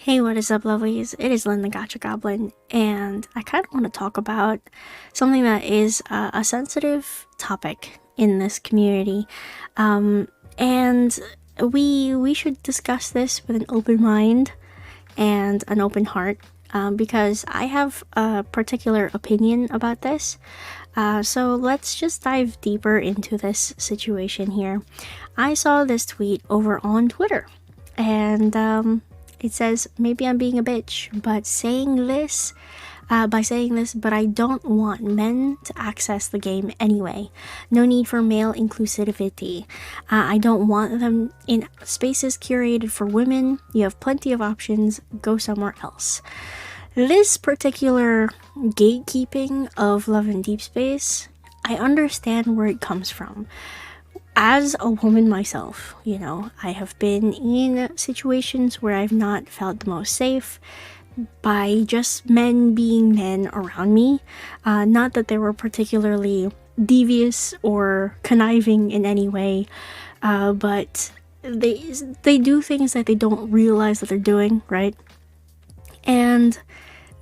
Hey, what is up, lovelies? It is Lynn the Gacha Goblin, and I kind of want to talk about something that is a sensitive topic in this community, and we should discuss this with an open mind and an open heart, because I have a particular opinion about this. So let's just dive deeper into this situation here. I saw this tweet over on Twitter, and it says, maybe I'm being a bitch, but but I don't want men to access the game anyway. No need for male inclusivity. I don't want them in spaces curated for women. You have plenty of options. Go somewhere else. This particular gatekeeping of love in Deepspace, I understand where it comes from. As a woman myself, I have been in situations where I've not felt the most safe by just men being men around me. Not that they were particularly devious or conniving in any way, but they do things that they don't realize that they're doing, right? And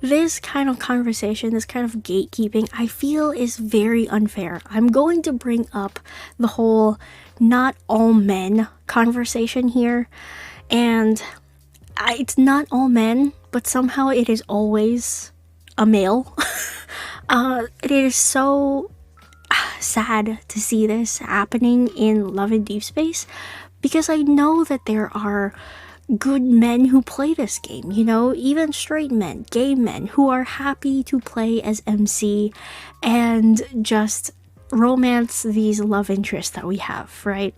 this kind of conversation, this kind of gatekeeping, I feel is very unfair. I'm going to bring up the whole not all men conversation here. And it's not all men, but somehow it is always a male. It is so sad to see this happening in Love in Deepspace, because I know that there are good men who play this game, even straight men, gay men who are happy to play as MC and just romance these love interests that we have, right?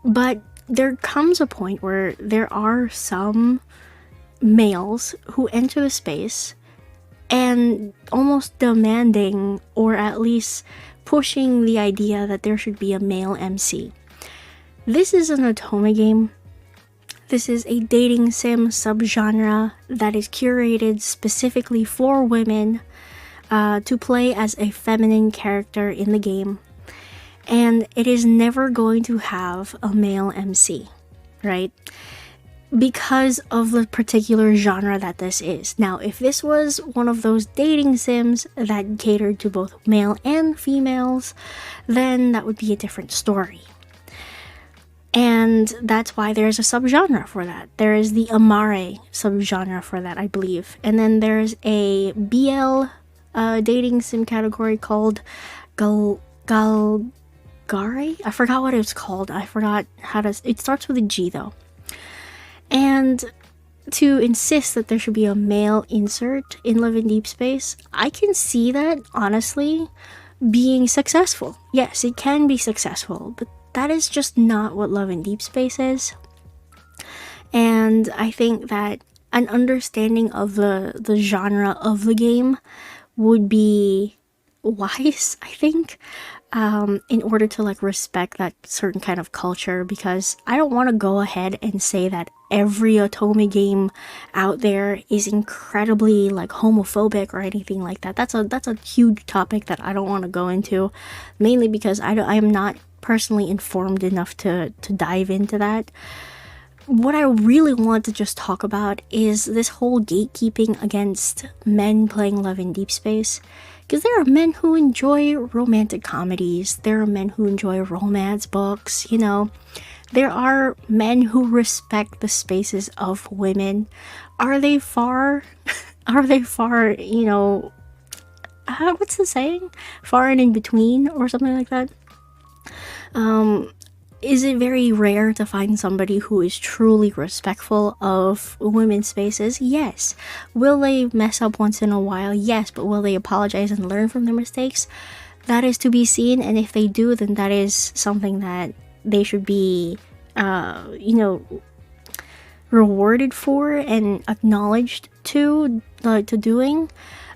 But there comes a point where there are some males who enter the space and almost demanding, or at least pushing the idea that there should be a male MC. This is an otome game. This is a dating sim subgenre that is curated specifically for women to play as a feminine character in the game. And it is never going to have a male MC, right? Because of the particular genre that this is. Now, if this was one of those dating sims that catered to both male and females, then that would be a different story. And that's why there's a subgenre for that. There is the Amare subgenre for that, I believe. And then there's a BL dating sim category called Galgare? I forgot what it's called. I forgot how to... It starts with a G, though. And to insist that there should be a male insert in Love in Deepspace, I can see that, honestly, being successful. Yes, it can be successful, but that is just not what Love in Deepspace is. And I think that an understanding of the genre of the game would be wise, I think, in order to respect that certain kind of culture, because I don't want to go ahead and say that every otome game out there is incredibly homophobic or anything like that. That's a huge topic that I don't want to go into, mainly because I am not personally informed enough to dive into that. What I really want to just talk about is this whole gatekeeping against men playing Love in Deepspace. Because there are men who enjoy romantic comedies, there are men who enjoy romance books, there are men who respect the spaces of women. Are they far, what's the saying? Far and in between, or something like that? Is it very rare to find somebody who is truly respectful of women's spaces? Yes. Will they mess up once in a while? Yes. But will they apologize and learn from their mistakes? That is to be seen. And if they do, then that is something that they should be, rewarded for and acknowledged to doing.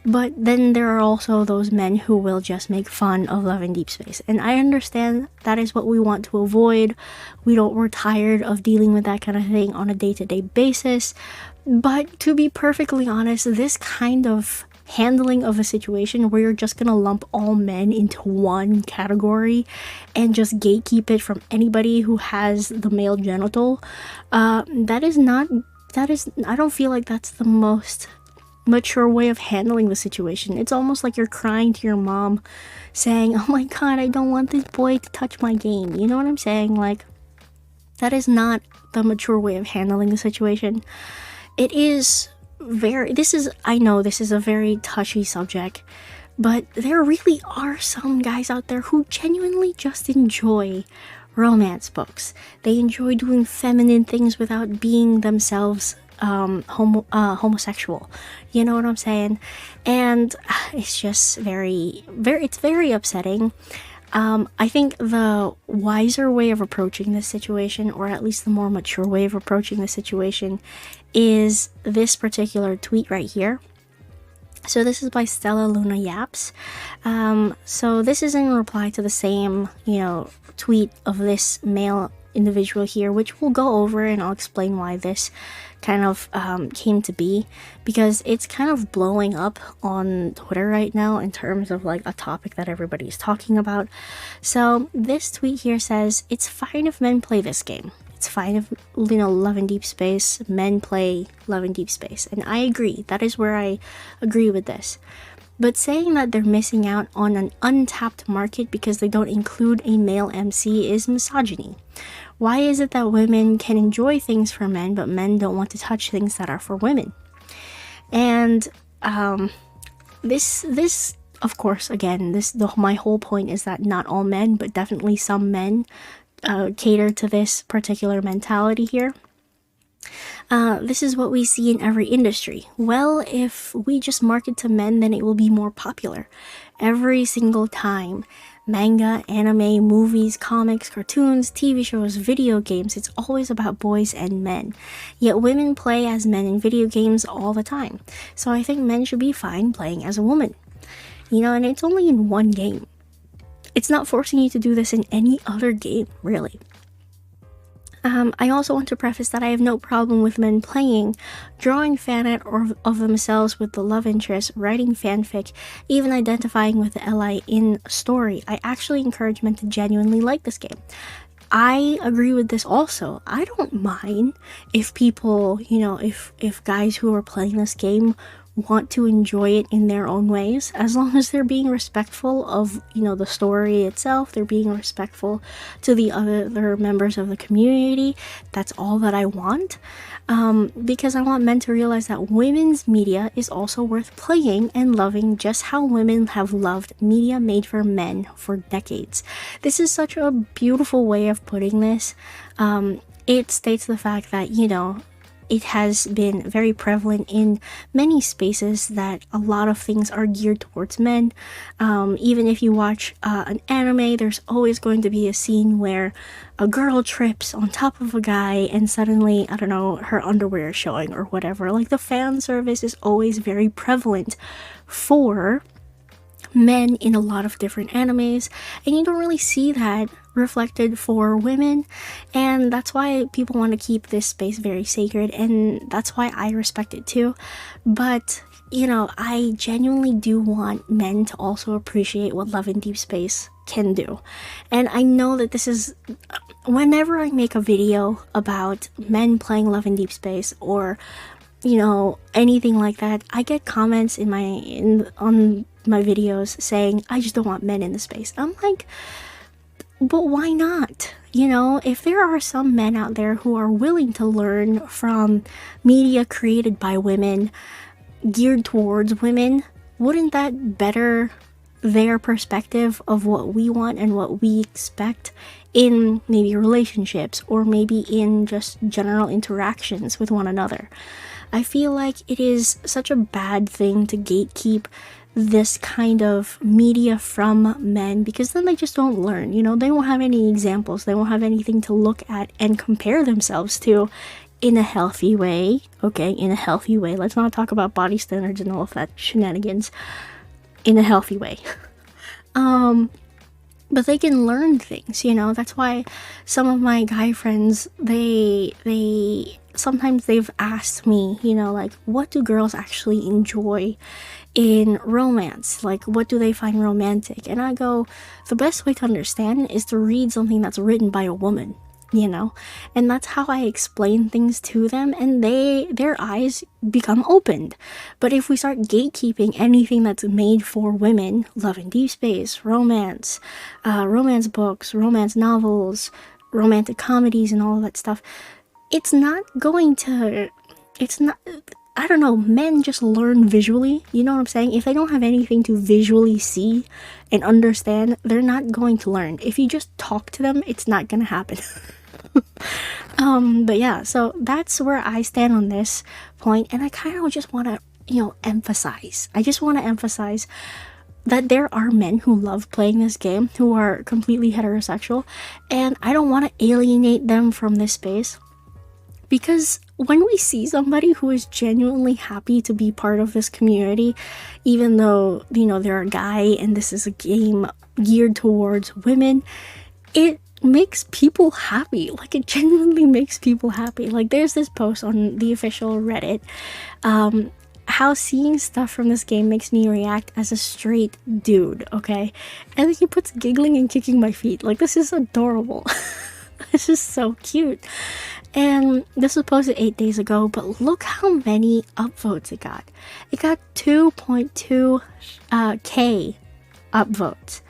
But then there are also those men who will just make fun of Love in Deepspace. And I understand that is what we want to avoid. We're tired of dealing with that kind of thing on a day-to-day basis. But to be perfectly honest, this kind of handling of a situation where you're just gonna lump all men into one category and just gatekeep it from anybody who has the male genital, that is not I don't feel like that's the most mature way of handling the situation. It's almost like you're crying to your mom saying, oh my god, I don't want this boy to touch my game. You know what I'm saying? Like, that is not the mature way of handling the situation. It is I know this is a very touchy subject, but there really are some guys out there who genuinely just enjoy romance books. They enjoy doing feminine things without being themselves homosexual. You know what I'm saying? And it's just it's very upsetting. I think the wiser way of approaching this situation, or at least the more mature way of approaching the situation, is this particular tweet right here. So this is by Stella Luna Yaps. So this is in reply to the same, tweet of this male individual here, which we'll go over, and I'll explain why this kind of came to be, because it's kind of blowing up on Twitter right now in terms of like a topic that everybody's talking about. So this tweet here says, it's fine if men play this game. It's fine if, Love and Deepspace, men play Love and Deepspace. And I agree. That is where I agree with this. But saying that they're missing out on an untapped market because they don't include a male MC is misogyny. Why is it that women can enjoy things for men, but men don't want to touch things that are for women? And this of course, again, my whole point is that not all men, but definitely some men cater to this particular mentality here. This is what we see in every industry. Well, if we just market to men, then it will be more popular. Every single time. Manga, anime, movies, comics, cartoons, TV shows, video games, it's always about boys and men. Yet women play as men in video games all the time. So I think men should be fine playing as a woman. And it's only in one game. It's not forcing you to do this in any other game, really. I also want to preface that I have no problem with men playing, drawing fan art of themselves with the love interest, writing fanfic, even identifying with the ally in a story. I actually encourage men to genuinely like this game. I agree with this also. I don't mind if people, if guys who are playing this game want to enjoy it in their own ways, as long as they're being respectful of the story itself, they're being respectful to the other members of the community. That's all that I want, because I want men to realize that women's media is also worth playing and loving, just how women have loved media made for men for decades. This is such a beautiful way of putting this. It states the fact that it has been very prevalent in many spaces that a lot of things are geared towards men. Even if you watch an anime, there's always going to be a scene where a girl trips on top of a guy and suddenly, I don't know, her underwear is showing or whatever. Like, the fan service is always very prevalent for men in a lot of different animes, and you don't really see that reflected for women, and that's why people want to keep this space very sacred, and that's why I respect it too. But I genuinely do want men to also appreciate what Love in Deepspace can do. And I know that this is, whenever I make a video about men playing Love in Deepspace or anything like that, I get comments on my videos saying, I just don't want men in the space. I'm like, but why not? If there are some men out there who are willing to learn from media created by women, geared towards women, wouldn't that better their perspective of what we want and what we expect in maybe relationships, or maybe in just general interactions with one another? I feel like it is such a bad thing to gatekeep this kind of media from men, because then they just don't learn. They won't have any examples, they won't have anything to look at and compare themselves to in a healthy way. Okay, in a healthy way. Let's not talk about body standards and all of that shenanigans. In a healthy way. But they can learn things, that's why some of my guy friends, they sometimes they've asked me, like, what do girls actually enjoy in romance? Like, what do they find romantic? And I go, the best way to understand is to read something that's written by a woman. you know, and that's how I explain things to them, and their eyes become opened. But if we start gatekeeping anything that's made for women, Love and Deepspace, romance, romance books, romance novels, romantic comedies, and all of that stuff, it's not going to, it's not, I don't know, men just learn visually, you know what I'm saying? If they don't have anything to visually see and understand, they're not going to learn. If you just talk to them, it's not gonna happen. But yeah, so that's where I stand on this point, and I kind of just want to, emphasize. I just want to emphasize that there are men who love playing this game who are completely heterosexual, and I don't want to alienate them from this space. Because when we see somebody who is genuinely happy to be part of this community, even though, they're a guy and this is a game geared towards women, it makes people happy. Like, it genuinely makes people happy. Like, there's this post on the official Reddit, how seeing stuff from this game makes me react as a straight dude, okay? And then he puts giggling and kicking my feet. Like, this is adorable. This is so cute. And this was posted 8 days ago, but look how many upvotes it got. It got 2.2 K upvotes.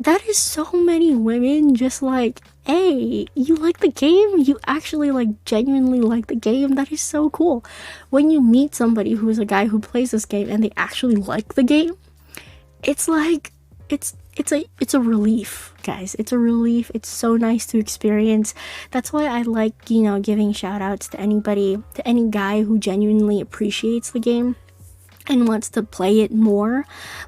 That is so many women just like, hey, you like the game? You actually genuinely like the game? That is so cool. When you meet somebody who is a guy who plays this game and they actually like the game, it's like, it's a relief, guys. It's a relief. It's so nice to experience. That's why I like, giving shout outs to any guy who genuinely appreciates the game and wants to play it more.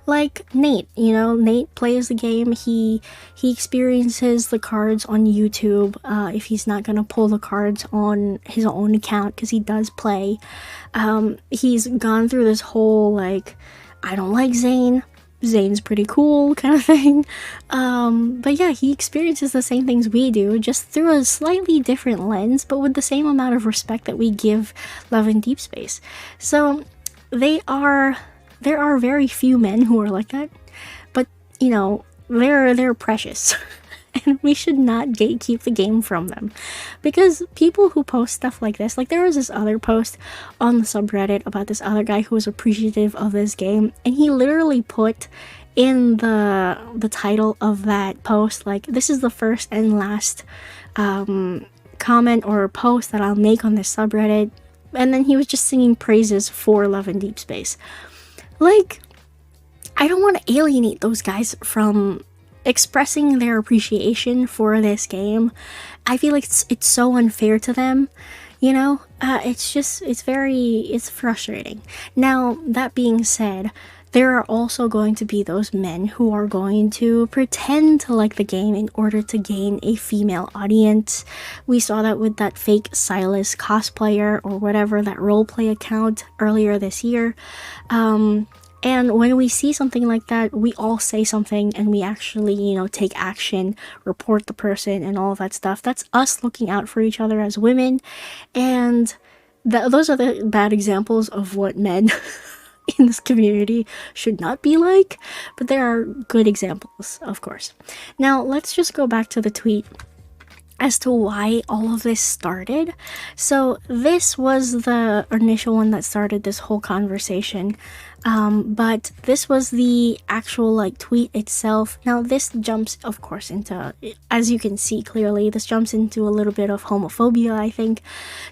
Like Nate, Nate plays the game. He experiences the cards on YouTube, if he's not gonna pull the cards on his own account, because he does play. He's gone through this whole I don't like Zane's pretty cool kind of thing. But yeah, he experiences the same things we do, just through a slightly different lens, but with the same amount of respect that we give Love and Deepspace. So there are very few men who are like that, but they're precious. And we should not gatekeep the game from them, because people who post stuff like this, there was this other post on the subreddit about this other guy who was appreciative of this game, and he literally put in the title of that post, this is the first and last comment or post that I'll make on this subreddit, and then he was just singing praises for Love and Deepspace. I don't want to alienate those guys from expressing their appreciation for this game. I feel like it's so unfair to them, it's frustrating. Now, that being said, there are also going to be those men who are going to pretend to like the game in order to gain a female audience. We saw that with that fake Silas cosplayer or whatever, that roleplay account earlier this year. And when we see something like that, we all say something and we actually, take action, report the person and all of that stuff. That's us looking out for each other as women. And those are the bad examples of what men in this community should not be like. But there are good examples, of course. Now, let's just go back to the tweet as to why all of this started. So this was the initial one that started this whole conversation, but this was the actual tweet itself. Now this jumps, of course, into, as you can see clearly, this jumps into a little bit of homophobia, I think.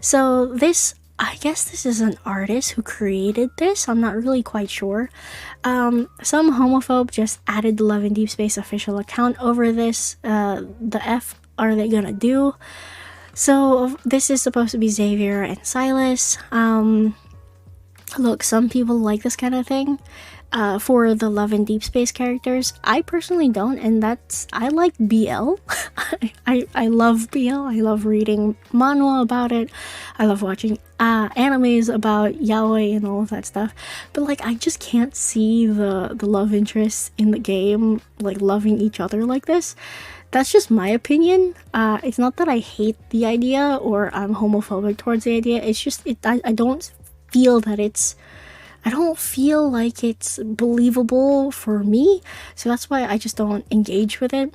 So this, I guess this is an artist who created this. I'm not really quite sure. Some homophobe just added the Love and Deepspace official account over this. The F are they gonna do? So this is supposed to be Xavier and Silas. Look, some people like this kind of thing for the Love and Deepspace characters. I personally don't, and I like BL. I love BL. I love reading manhwa about it. I love watching animes about yaoi and all of that stuff. But I just can't see the love interests in the game loving each other like this. That's just my opinion. It's not that I hate the idea or I'm homophobic towards the idea. It's just I don't feel that I don't feel like it's believable for me. So that's why I just don't engage with it.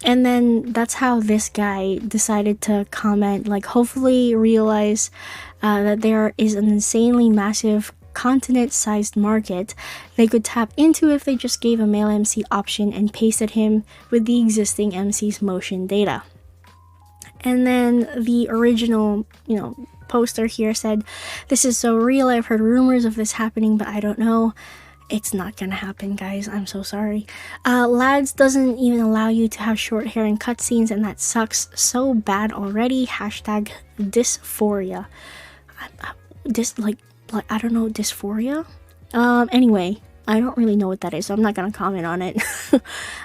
And then that's how this guy decided to comment, like, hopefully realize that there is an insanely massive continent-sized market they could tap into if they just gave a male MC option and pasted him with the existing MC's motion data. And then the original, poster here said, "This is so real. I've heard rumors of this happening, but I don't know. It's not gonna happen, guys. I'm so sorry. Lads doesn't even allow you to have short hair in cutscenes, and that sucks so bad already. Hashtag dysphoria." I don't know, dysphoria? Anyway, I don't really know what that is, so I'm not gonna comment on it.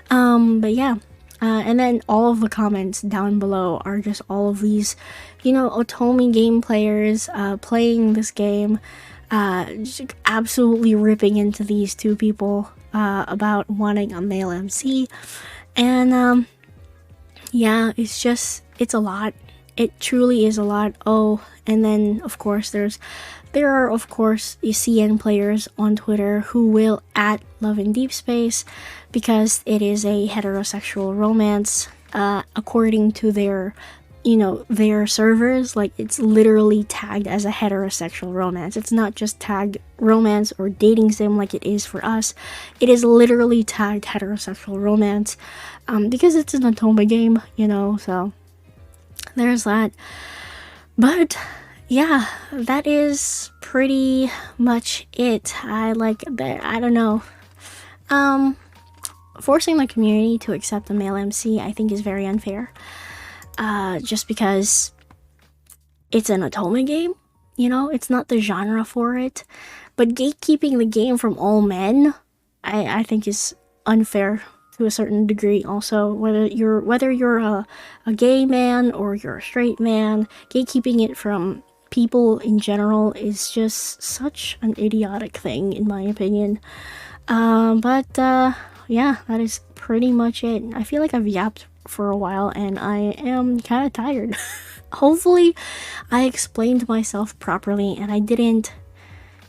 But yeah. And then all of the comments down below are just all of these, Otome game players playing this game, just absolutely ripping into these two people about wanting a male MC. And yeah, it's a lot. It truly is a lot. Oh, and then of course there are of course CN players on Twitter who will at Love in Deepspace because it is a heterosexual romance according to their servers. Like, it's literally tagged as a heterosexual romance. It's not just tagged romance or dating sim like it is for us. It is literally tagged heterosexual romance because it's an Otome game, so there's that. But yeah, that is pretty much it. I don't know. Forcing the community to accept a male MC, I think, is very unfair. Just because it's an Otome game, it's not the genre for it. But gatekeeping the game from all men, I think, is unfair to a certain degree. Also, whether you're a gay man or you're a straight man, gatekeeping it from people in general is just such an idiotic thing, in my opinion. But yeah, that is pretty much it. I feel like I've yapped for a while and I am kind of tired. Hopefully I explained myself properly and I didn't,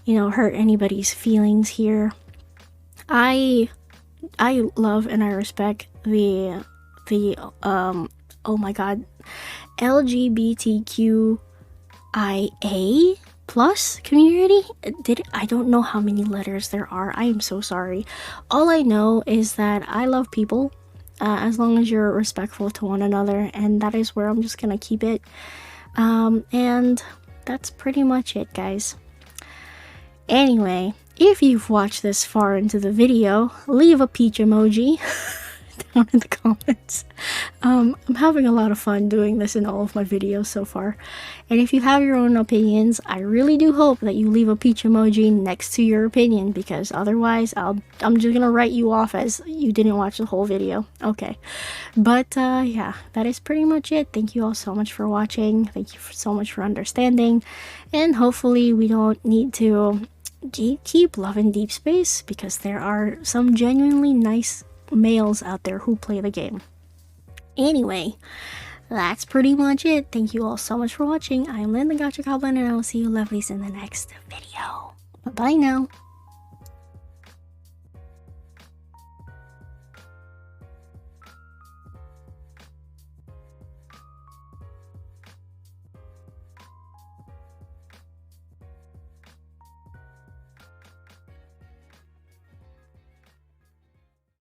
hurt anybody's feelings here. I love and I respect the oh my god, LGBTQIA plus community. I don't know how many letters there are. I am so sorry. All I know is that I love people as long as you're respectful to one another, and that is where I'm just gonna keep it. And that's pretty much it, guys. Anyway, if you've watched this far into the video, leave a peach emoji down in the comments. I'm having a lot of fun doing this in all of my videos so far. And if you have your own opinions, I really do hope that you leave a peach emoji next to your opinion, because otherwise I'm just gonna write you off as you didn't watch the whole video. Okay. But yeah, that is pretty much it. Thank you all so much for watching. Thank you so much for understanding. And hopefully we don't need to keep Love in Deepspace, because there are some genuinely nice males out there who play the game. Anyway, that's pretty much it. Thank you all so much for watching. I am Lynn the Gacha Goblin, and I will see you lovelies in the next video. Bye bye now.